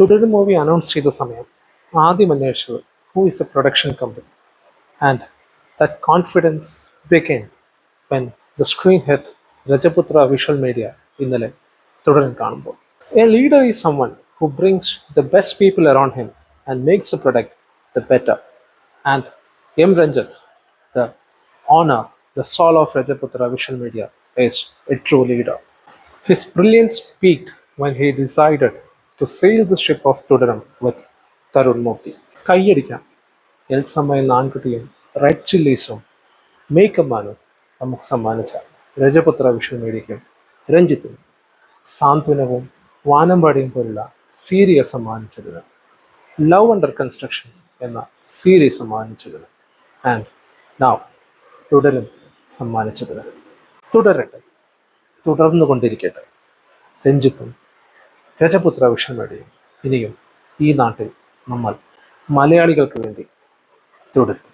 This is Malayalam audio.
തുടരും മൂവി അനൗൺസ് ചെയ്ത സമയം ആദ്യം അന്വേഷിച്ചത് who is a production company and that confidence began when the screen head Rajaputra visual media ഇന്നലെ തുടരും കാണുമ്പോൾ. A leader is someone who brings the best people around him and makes the product the better. And M. Ranjit, the honor, the soul of Rajaputra Visual Media, is a true leader. His brilliance peaked when he decided to sail the ship of Tudaram with Tarun Murthy. കൈയടിക്കാം, എൽസമ്മ എന്ന ആൺകുട്ടിയും റെഡ് ചില്ലീസും മേക്കപ്പ് മാനും നമുക്ക് സമ്മാനിച്ച രജപുത്ര വിഷ്വൽ മീഡിയയ്ക്കും രഞ്ജിത്തിനും സാന്ത്വനവും വാനമ്പാടിയും പോലുള്ള സീരിയൽ സമ്മാനിച്ചതിന്, ലവ് അണ്ടർ കൺസ്ട്രക്ഷൻ എന്ന സീരീസ് സമ്മാനിച്ചതിന്, ആൻഡ് നൗ തുടരും സമ്മാനിച്ചതിന്. തുടരട്ടെ, തുടർന്നുകൊണ്ടിരിക്കട്ടെ. രഞ്ജിത്തും രജപുത്ര വിഷ്വൽ മീഡിയയും ഇനിയും ഈ നാട്ടിൽ നമ്മൾ മലയാളികൾക്ക് വേണ്ടി തുടരും.